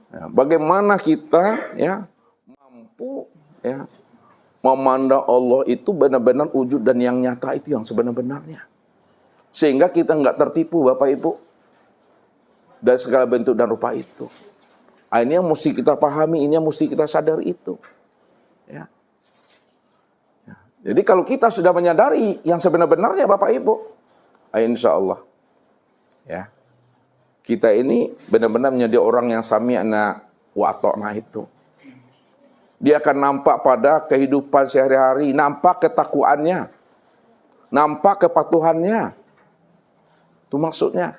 Ya, bagaimana kita ya mampu ya memandang Allah itu benar-benar wujud dan yang nyata itu yang sebenar-benarnya. Sehingga kita nggak tertipu Bapak Ibu dari segala bentuk dan rupa itu. Ini yang mesti kita pahami, ini yang mesti kita sadari itu. Ya. Jadi kalau kita sudah menyadari yang sebenar-benarnya Bapak Ibu, insya Allah ya, kita ini benar-benar menjadi orang yang sami'na wa ata'na itu. Dia akan nampak pada kehidupan sehari-hari, nampak ketakwaannya, nampak kepatuhannya. Itu maksudnya.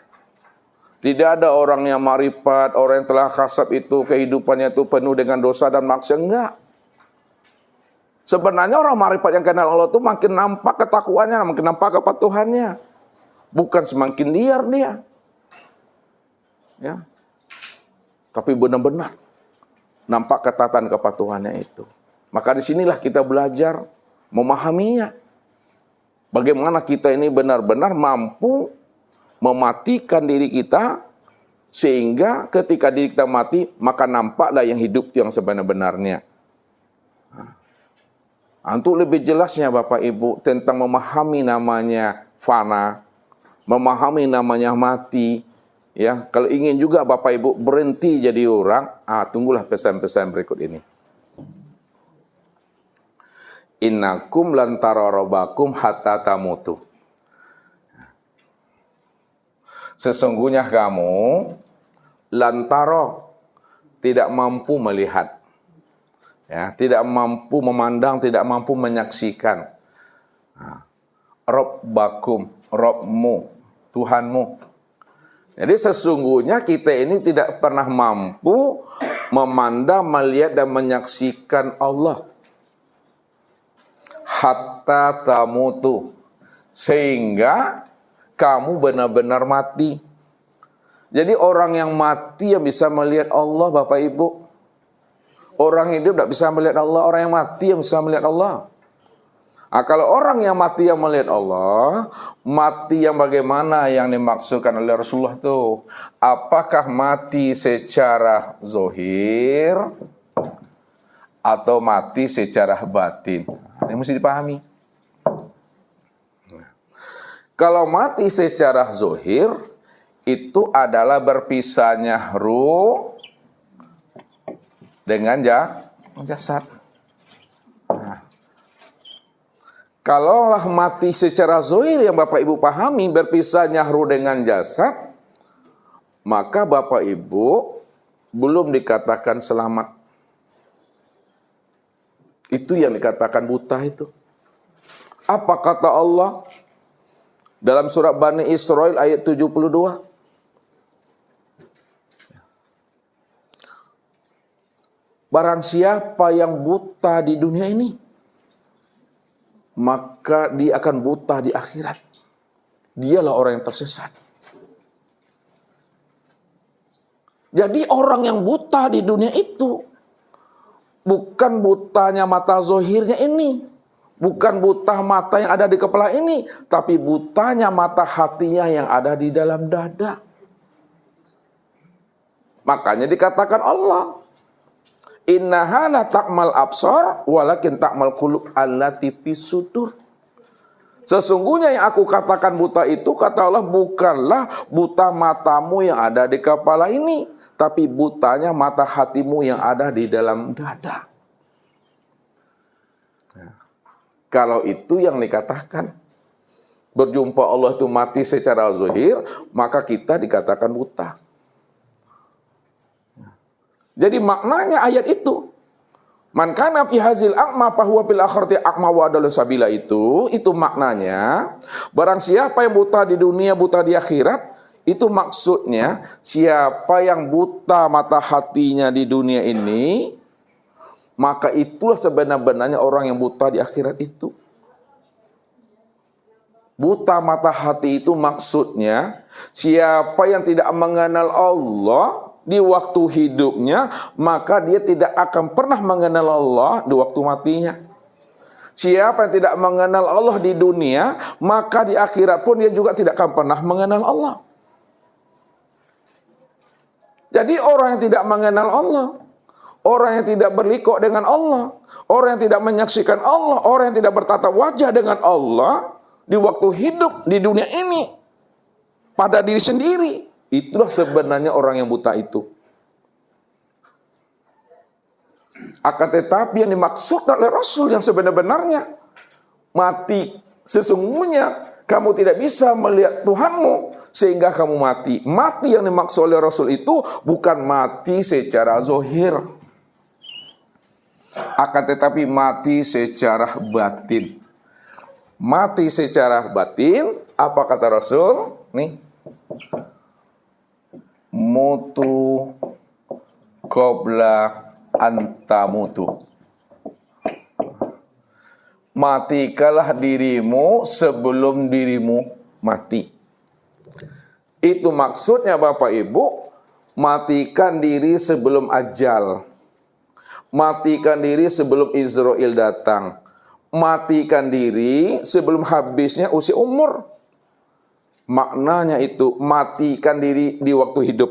Tidak ada orang yang marifat, orang yang telah kasab itu kehidupannya itu penuh dengan dosa dan maksiat, enggak. Sebenarnya orang marifat yang kenal Allah itu makin nampak ketakwaannya, makin nampak kepatuhannya. Bukan semakin liar dia. Ya. Tapi benar-benar nampak ketaatan kepatuhannya itu. Maka disinilah kita belajar memahaminya. Bagaimana kita ini benar-benar mampu mematikan diri kita, sehingga ketika diri kita mati, maka nampaklah yang hidup yang sebenar-benarnya. Untuk lebih jelasnya Bapak Ibu tentang memahami namanya fana, memahami namanya mati, ya, kalau ingin juga Bapak Ibu berhenti jadi orang, tunggulah pesan-pesan berikut ini. Innakum lan tararabakum hatta tamutu. Sesungguhnya kamu lantaro tidak mampu melihat, ya, tidak mampu memandang, tidak mampu menyaksikan. Rabbakum, Rabbmu, Tuhanmu. Jadi sesungguhnya kita ini tidak pernah mampu memandang, melihat dan menyaksikan Allah. Hatta tamutu, sehingga kamu benar-benar mati. Jadi orang yang mati yang bisa melihat Allah Bapak Ibu. Orang hidup tidak bisa melihat Allah, orang yang mati yang bisa melihat Allah. Kalau orang yang mati yang melihat Allah, mati yang bagaimana yang dimaksudkan oleh Rasulullah itu? Apakah mati secara zohir atau mati secara batin? Ini mesti dipahami. Kalau mati secara zohir, itu adalah berpisahnya ruh dengan jasad. Kalaulah mati secara zohir yang Bapak Ibu pahami, berpisahnya ruh dengan jasad, maka Bapak Ibu belum dikatakan selamat. Itu yang dikatakan buta itu. Apa kata Allah dalam surat Bani Israil ayat 72? Barang siapa yang buta di dunia ini, maka dia akan buta di akhirat. Dialah orang yang tersesat. Jadi orang yang buta di dunia itu bukan butanya mata zohirnya ini, bukan buta mata yang ada di kepala ini, tapi butanya mata hatinya yang ada di dalam dada. Makanya dikatakan Allah, innaha la ta'mal absar walakin ta'mal qulub allati fis sudur. Sesungguhnya yang aku katakan buta itu, kata Allah, bukanlah buta matamu yang ada di kepala ini, tapi butanya mata hatimu yang ada di dalam dada. Kalau itu yang dikatakan berjumpa Allah itu mati secara zahir, maka kita dikatakan buta. Jadi maknanya ayat itu, man kana fi hazil a'ma fa huwa fil akhirati a'ma wa adallu sabila, itu maknanya barang siapa yang buta di dunia, buta di akhirat. Itu maksudnya siapa yang buta mata hatinya di dunia ini, maka itulah sebenar-benarnya orang yang buta di akhirat itu. Buta mata hati itu maksudnya siapa yang tidak mengenal Allah di waktu hidupnya, maka dia tidak akan pernah mengenal Allah di waktu matinya. Siapa yang tidak mengenal Allah di dunia, maka di akhirat pun dia juga tidak akan pernah mengenal Allah. Jadi orang yang tidak mengenal Allah, orang yang tidak berliku dengan Allah, orang yang tidak menyaksikan Allah, orang yang tidak bertatap wajah dengan Allah di waktu hidup di dunia ini pada diri sendiri, itulah sebenarnya orang yang buta itu. Akan tetapi yang dimaksud oleh Rasul yang sebenar-benarnya mati, sesungguhnya kamu tidak bisa melihat Tuhanmu sehingga kamu mati. Mati yang dimaksud oleh Rasul itu bukan mati secara zahir, akan tetapi mati secara batin. Mati secara batin, apa kata Rasul? Nih, mutu qabla antamutu. Matikalah dirimu sebelum dirimu mati. Itu maksudnya Bapak Ibu, matikan diri sebelum ajal. Matikan diri sebelum Israel datang. Matikan diri sebelum habisnya usia umur. Maknanya itu, matikan diri di waktu hidup.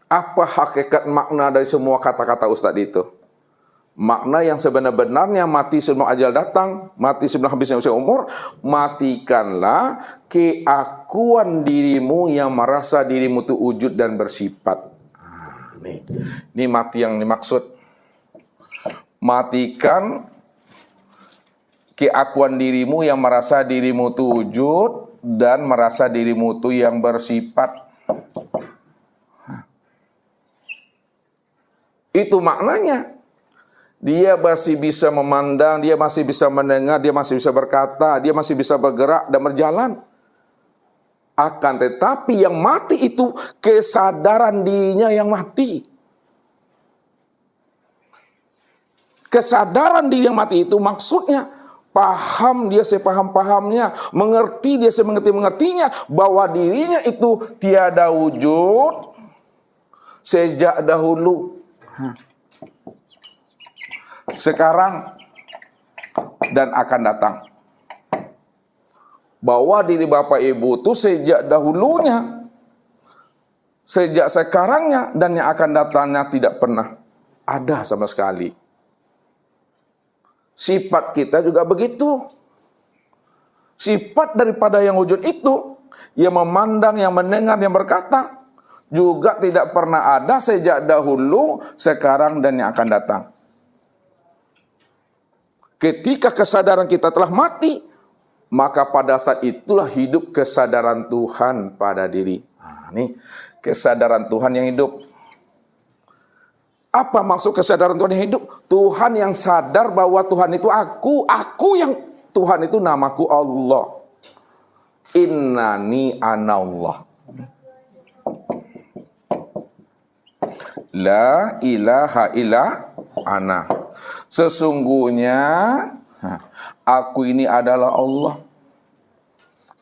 Apa hakikat makna dari semua kata-kata Ustadz itu? Makna yang sebenar-benarnya mati sebelum ajal datang, mati sebelum habisnya usia umur, matikanlah keakuan dirimu yang merasa dirimu itu wujud dan bersifat. Ini mati yang dimaksud. Matikan keakuan dirimu yang merasa dirimu itu wujud dan merasa dirimu itu yang bersifat. Itu maknanya. Dia masih bisa memandang, dia masih bisa mendengar, dia masih bisa berkata, dia masih bisa bergerak dan berjalan. Akan tetapi yang mati itu kesadaran dirinya yang mati. Kesadaran diri yang mati itu maksudnya paham dia sepaham-pahamnya, mengerti dia semengerti-mengertinya bahwa dirinya itu tiada wujud sejak dahulu, sekarang dan akan datang. Bahwa diri Bapak Ibu itu sejak dahulunya, sejak sekarangnya, dan yang akan datangnya tidak pernah ada sama sekali. Sifat kita juga begitu. Sifat daripada yang wujud itu, yang memandang, yang mendengar, yang berkata, juga tidak pernah ada sejak dahulu, sekarang, dan yang akan datang. Ketika kesadaran kita telah mati, maka pada saat itulah hidup kesadaran Tuhan pada diri. Nah, ini kesadaran Tuhan yang hidup. Apa maksud kesadaran Tuhan yang hidup? Tuhan yang sadar bahwa Tuhan itu aku yang Tuhan itu namaku Allah. Innani anallah. La ilaha illa ana. Sesungguhnya aku ini adalah Allah.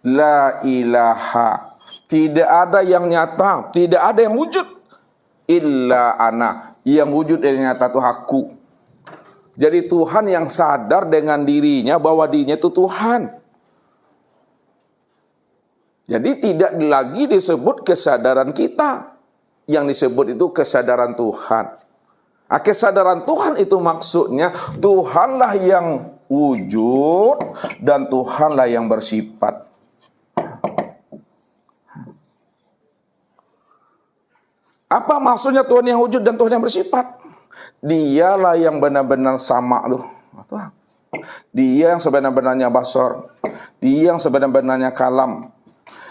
La ilaha. Tidak ada yang nyata, tidak ada yang wujud. Illa ana. Yang wujud yang nyata itu aku. Jadi Tuhan yang sadar dengan dirinya bahwa dirinya itu Tuhan. Jadi tidak lagi disebut kesadaran kita. Yang disebut itu kesadaran Tuhan. Nah, kesadaran Tuhan itu maksudnya Tuhanlah yang wujud dan Tuhanlah yang bersifat. Apa maksudnya Tuhan yang wujud dan Tuhan yang bersifat? Dialah yang benar-benar sama tuh. Dia yang sebenar-benarnya basar. Dia yang sebenar-benarnya kalam.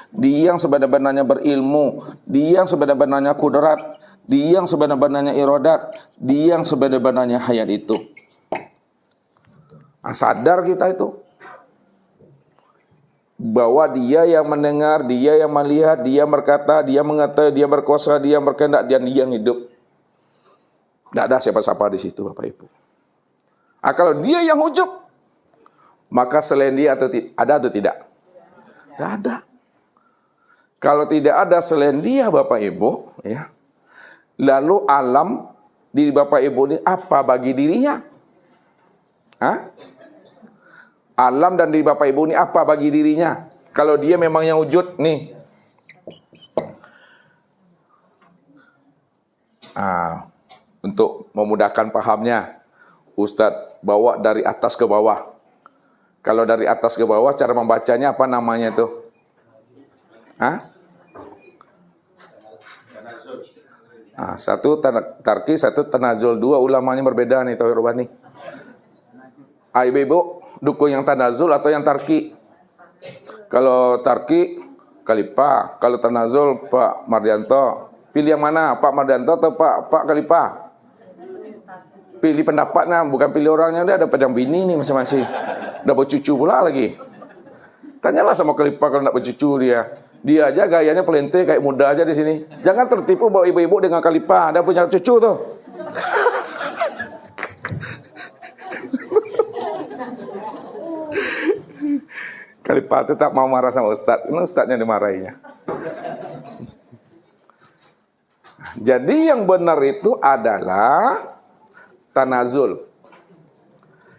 Dia yang sebenar-benarnya berilmu. Dia yang sebenar-benarnya kudrat. Dia yang sebenar-benarnya iradat. Dia yang sebenar-benarnya hayat itu. Nah, sadar kita itu bahwa dia yang mendengar, dia yang melihat, dia berkata, dia mengetahui, dia berkuasa, dia berkehendak, dan dia yang hidup. Tidak ada siapa-siapa di situ, Bapak Ibu. Nah, kalau dia yang wujud, maka selain dia ada atau tidak? Tidak ada. Kalau tidak ada selain dia, Bapak Ibu, ya, lalu alam diri Bapak Ibu ini apa bagi dirinya? Hah? Alam dan diri Bapak Ibu ini apa bagi dirinya? Kalau dia memang yang wujud, nih. Untuk memudahkan pahamnya, Ustadz bawa dari atas ke bawah. Kalau dari atas ke bawah, cara membacanya apa namanya itu? Satu tarki, satu tanazul. Dua ulamanya berbeda nih, Tauhid Rubani. Ibu, dukung yang tanazul atau yang tarki? Kalau tarki, Khalifah. Kalau tanazul, Pak Mardianto. Pilih yang mana? Pak Mardianto atau Pak Khalifah? Pilih pendapatnya, bukan pilih orangnya. Dia ada pedang bini nih masing-masing. Udah bercucu pula lagi. Tanyalah sama Khalifah kalau nak bercucu dia. Dia aja gayanya pelente kayak muda aja di sini. Jangan tertipu bawa ibu-ibu dengan Khalifah. Dia punya cucu tuh. Khalifah tetap mau marah sama Ustadz. Ini Ustadznya dimarahinya. Jadi yang benar itu adalah tanazul.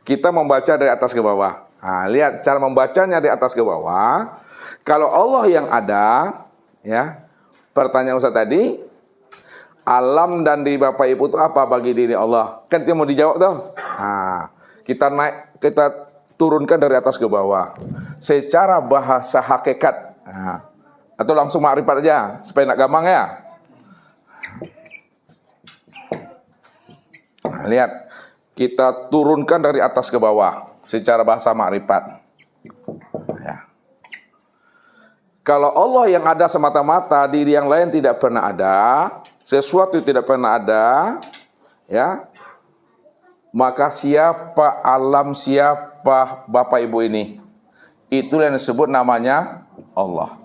Kita membaca dari atas ke bawah. Lihat cara membacanya dari atas ke bawah. Kalau Allah yang ada, ya, pertanyaan Ustaz tadi, alam dan diri Bapak Ibu itu apa bagi diri Allah? Kan dia mau dijawab tuh. Kita turunkan dari atas ke bawah. Secara bahasa hakikat. Atau langsung makrifat aja, supaya nak gampang ya. Lihat, kita turunkan dari atas ke bawah secara bahasa makrifat. Kalau Allah yang ada semata-mata, diri yang lain tidak pernah ada, sesuatu tidak pernah ada, ya, maka siapa alam, siapa Bapak Ibu ini? Itulah yang disebut namanya Allah.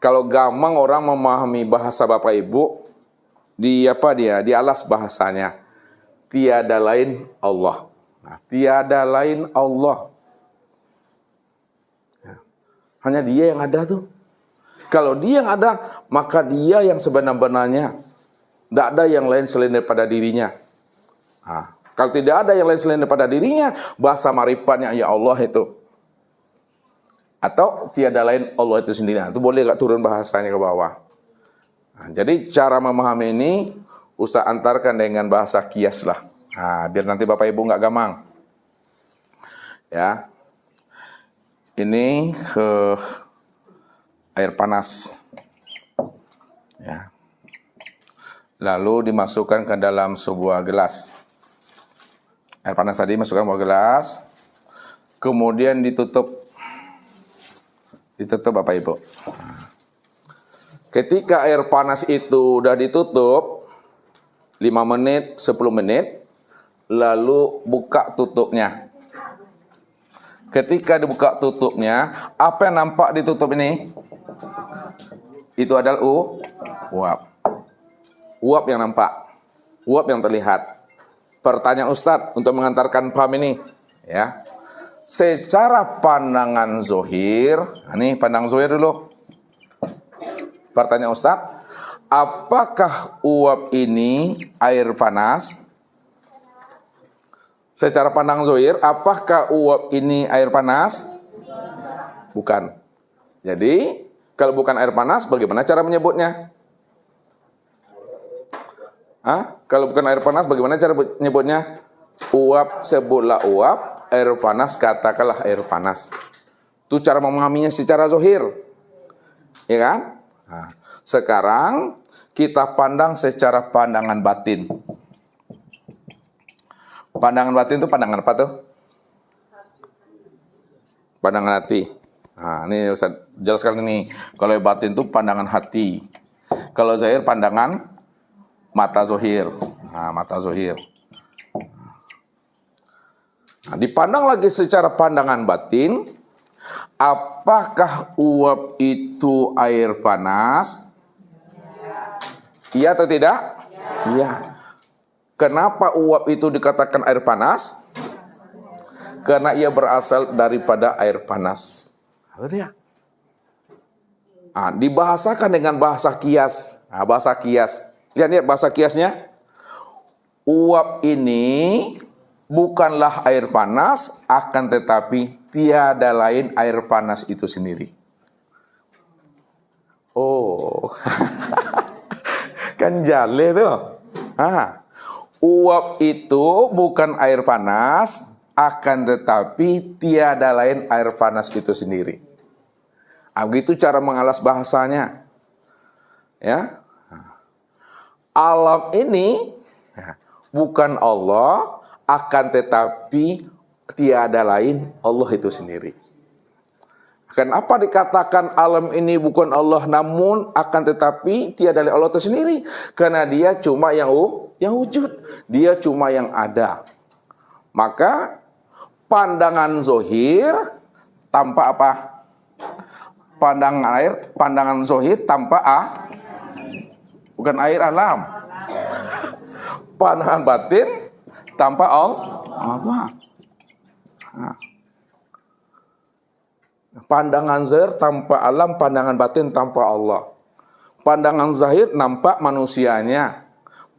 Kalau gampang orang memahami bahasa Bapak Ibu, di alas bahasanya, tiada lain Allah. Tiada lain Allah. Hanya dia yang ada tuh. Kalau dia yang ada, maka dia yang sebenar-benarnya. Tidak ada yang lain selain daripada dirinya. Kalau tidak ada yang lain selain daripada dirinya, bahasa marifatnya ya Allah itu. Atau tiada lain Allah itu sendiri. Itu boleh gak turun bahasanya ke bawah. Jadi cara memahami ini, Ustaz antarkan dengan bahasa kias lah. Biar nanti Bapak Ibu gak gamang. Ya. Ini air panas, ya. Lalu dimasukkan ke dalam sebuah gelas. Air panas tadi masukkan ke gelas, kemudian ditutup Bapak Ibu. Ketika air panas itu udah ditutup 5 menit, 10 menit, lalu buka tutupnya. Ketika dibuka tutupnya, apa yang nampak ditutup ini? Itu adalah uap. Uap yang nampak. Uap yang terlihat. Pertanyaan Ustadz untuk mengantarkan paham ini, ya. Secara pandangan zohir, ini pandang zohir dulu. Pertanyaan Ustadz, apakah uap ini air panas? Secara pandang zohir, apakah uap ini air panas? Bukan. Jadi, kalau bukan air panas, bagaimana cara menyebutnya? Kalau bukan air panas, bagaimana cara menyebutnya? Uap, sebutlah uap. Air panas, katakanlah air panas. Itu cara memahaminya secara zohir. Ya kan? Sekarang, kita pandang secara pandangan batin. Pandangan batin itu pandangan apa tuh? Pandangan hati. Ini Ustaz jelaskan ini. Kalau batin itu pandangan hati. Kalau zahir pandangan mata zohir. Mata zohir. Dipandang lagi secara pandangan batin. Apakah uap itu air panas? Iya atau tidak? Iya. Kenapa uap itu dikatakan air panas? Karena ia berasal daripada air panas. Dibahasakan dengan bahasa kias. Bahasa kias. Lihat bahasa kiasnya. Uap ini bukanlah air panas, akan tetapi tiada lain air panas itu sendiri. Kan jale tuh. Uap itu bukan air panas, akan tetapi tiada lain air panas itu sendiri. Begitu cara mengalas bahasanya. Ya. Alam ini bukan Allah, akan tetapi tiada lain Allah itu sendiri. Kenapa dikatakan alam ini bukan Allah, namun akan tetapi tiada lain Allah itu sendiri? Karena dia cuma yang wujud, dia cuma yang ada. Maka pandangan zohir tanpa apa? Pandangan zohir tanpa bukan air alam. Pandangan batin tanpa Allah. Pandangan zahir tanpa alam, pandangan batin tanpa Allah. Pandangan zahir nampak manusianya,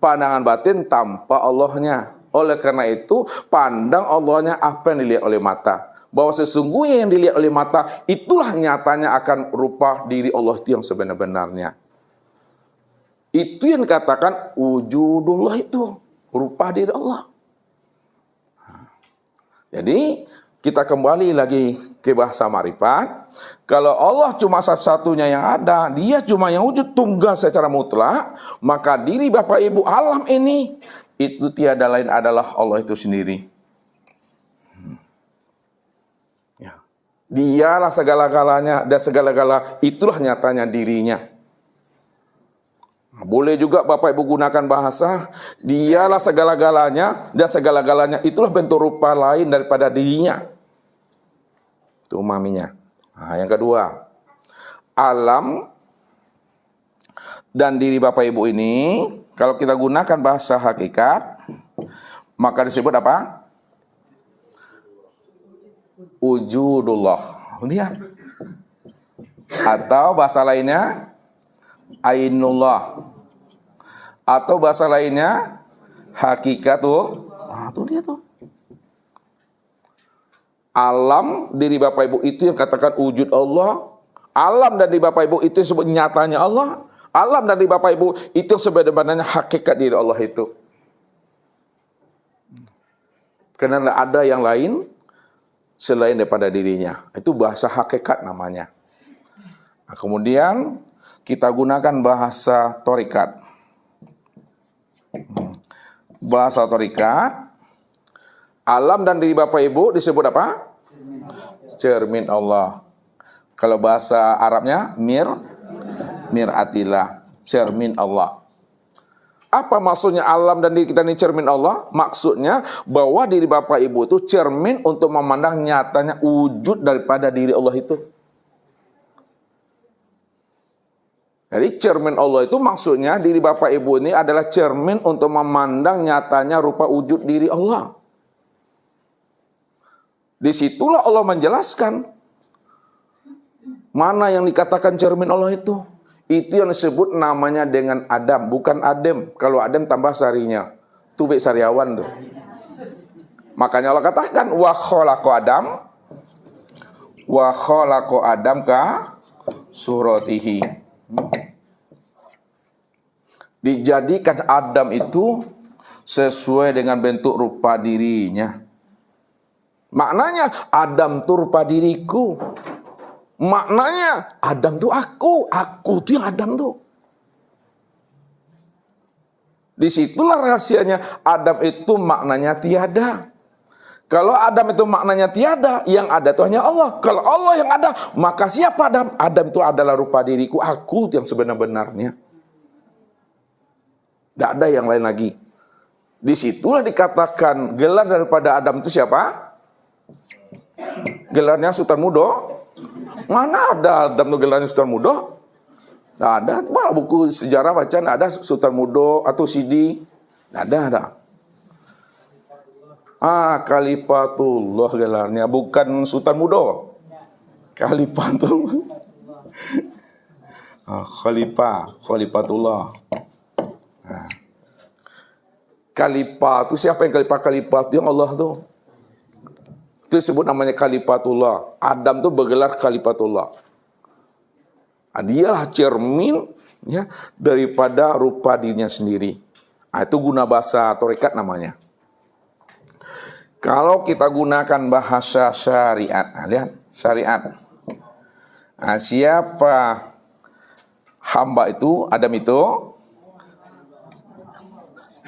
pandangan batin tanpa Allahnya. Oleh karena itu, pandang Allahnya apa yang dilihat oleh mata. Bahwa sesungguhnya yang dilihat oleh mata, itulah nyatanya akan rupa diri Allah itu yang sebenar-benarnya. Itu yang dikatakan wujudullah itu, rupa diri Allah. Jadi, kita kembali lagi ke bahasa ma'rifat. Kalau Allah cuma satu-satunya yang ada, dia cuma yang wujud tunggal secara mutlak, maka diri Bapak Ibu alam ini, itu tiada lain adalah Allah itu sendiri. Ya. Dialah segala-galanya, dan segala-gala itulah nyatanya dirinya. Boleh juga Bapak Ibu gunakan bahasa, dialah segala-galanya, dan segala-galanya itulah bentuk rupa lain daripada dirinya. Itu umaminya. Yang kedua, alam dan diri Bapak Ibu ini, kalau kita gunakan bahasa hakikat, maka disebut apa? Wujudullah. Lihat. Atau bahasa lainnya, ainullah. Atau bahasa lainnya, hakikatul. Tuh lihat tuh. Alam diri Bapak Ibu itu yang katakan wujud Allah. Alam dan diri Bapak Ibu itu yang sebut nyatanya Allah. Alam dan diri Bapak Ibu itu yang sebenarnya hakikat diri Allah itu. Karena ada yang lain selain daripada dirinya. Itu bahasa hakikat namanya. Nah, kemudian kita gunakan bahasa torikat. Bahasa torikat. Alam dan diri Bapak Ibu disebut apa? Cermin Allah. Kalau bahasa Arabnya mir'atillah, cermin Allah. Apa maksudnya alam dan diri kita ini cermin Allah? Maksudnya bahwa diri Bapak Ibu itu cermin untuk memandang nyatanya wujud daripada diri Allah itu. Jadi cermin Allah itu maksudnya diri Bapak Ibu ini adalah cermin untuk memandang nyatanya rupa wujud diri Allah. Disitulah Allah menjelaskan mana yang dikatakan cermin Allah itu. Itu yang disebut namanya dengan Adam, bukan Adem. Kalau Adem tambah sarinya, tubik sariawan tuh. Makanya Allah katakan wa khalaqo Adam ka suratihi. Dijadikan Adam itu sesuai dengan bentuk rupa dirinya. Maknanya Adam itu rupa diriku. Maknanya Adam itu aku itu yang Adam tuh. Disitulah rahasianya. Adam itu maknanya tiada. Kalau Adam itu maknanya tiada, yang ada itu hanya Allah. Kalau Allah yang ada, maka siapa Adam? Adam itu adalah rupa diriku, aku yang sebenar-benarnya. Tidak ada yang lain lagi. Disitulah dikatakan gelar daripada Adam itu siapa? Gelarnya Sultan Mudo. Mana ada Adam itu gelarnya Sultan Mudo? Tidak ada. Malah buku sejarah baca tidak ada Sultan Mudo atau Sidi. Tidak ada. Khalifatullah gelarnya, bukan Sultan Mudo. Khalifatullah. Khalifatullah. Khalifah itu siapa yang khalifah itu? Yang Allah tuh. Itu disebut namanya Khalifatullah. Adam tuh bergelar Khalifatullah. Dialah cermin ya daripada rupa dirinya sendiri. Itu guna bahasa tarekat namanya. Kalau kita gunakan bahasa syariat, lihat syariat. Siapa hamba itu, Adam itu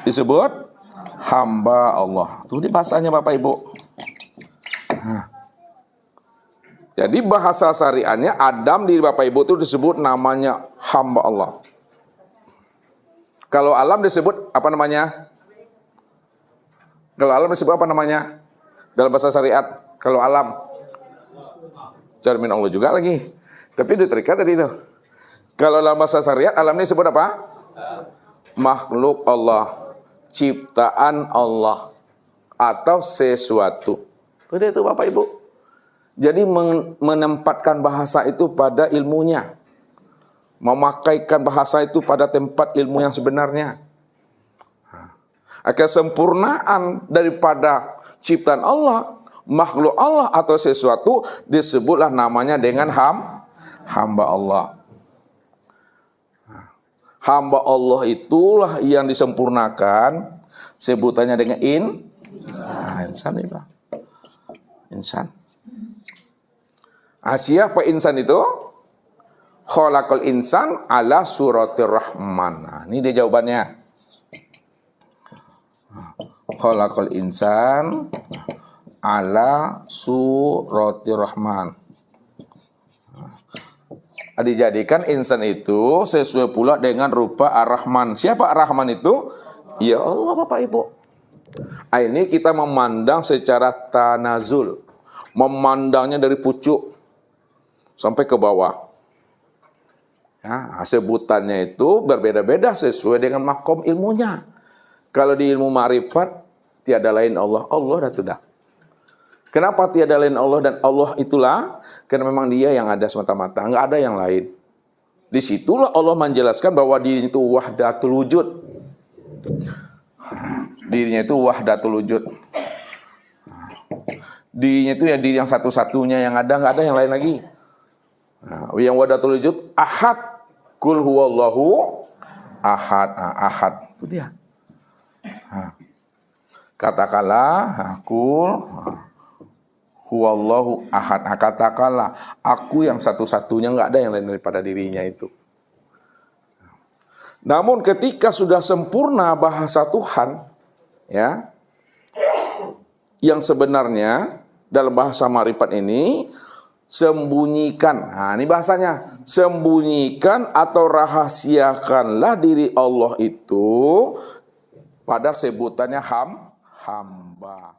disebut hamba Allah. Itu di bahasanya Bapak Ibu. Jadi bahasa syariatnya Adam di Bapak Ibu itu disebut namanya hamba Allah. Kalau alam disebut apa namanya? Kalau alam disebut apa namanya? Dalam bahasa syariat, kalau alam cermin Allah juga lagi. Tapi terikat tadi itu. Kalau dalam bahasa syariat, alam ini disebut apa? Makhluk Allah, ciptaan Allah, atau sesuatu. Betul itu Bapak Ibu. Jadi menempatkan bahasa itu pada ilmunya. Memakaikan bahasa itu pada tempat ilmu yang sebenarnya. Kesempurnaan daripada ciptaan Allah, makhluk Allah atau sesuatu disebutlah namanya dengan hamba Allah. Hamba Allah itulah yang disempurnakan, sebutannya dengan insan itu. Insan. Siapa insan itu? Khalaqal insan ala suratir rahman. Ini dia jawabannya. Khalaqal insan ala suratir rahman. Dijadikan insan itu sesuai pula dengan rupa Ar-Rahman. Siapa Ar-Rahman itu? Ya Allah Bapak Ibu. Ini kita memandang secara tanazul. Memandangnya dari pucuk sampai ke bawah. Ya, sebutannya itu berbeda-beda sesuai dengan makom ilmunya. Kalau di ilmu ma'rifat, tiada lain Allah. Allah dah sudah. Kenapa tiada lain Allah dan Allah itulah? Karena memang dia yang ada semata-mata, enggak ada yang lain. Disitulah Allah menjelaskan bahwa dirinya itu wahdatul wujud. Dirinya itu wahdatul wujud. Dirinya itu ya diri yang satu-satunya yang ada, enggak ada yang lain lagi. Yang wahdatul wujud, ahad. Kul huwallahu ahad. Ahad. Itu dia. Katakanlah, kul huwallahu ahad. Katakanlah, aku yang satu-satunya, enggak ada yang lain daripada dirinya itu. Namun ketika sudah sempurna bahasa Tuhan, ya, yang sebenarnya dalam bahasa ma'rifat ini sembunyikan. Ini bahasanya, sembunyikan atau rahasiakanlah diri Allah itu pada sebutannya hamba.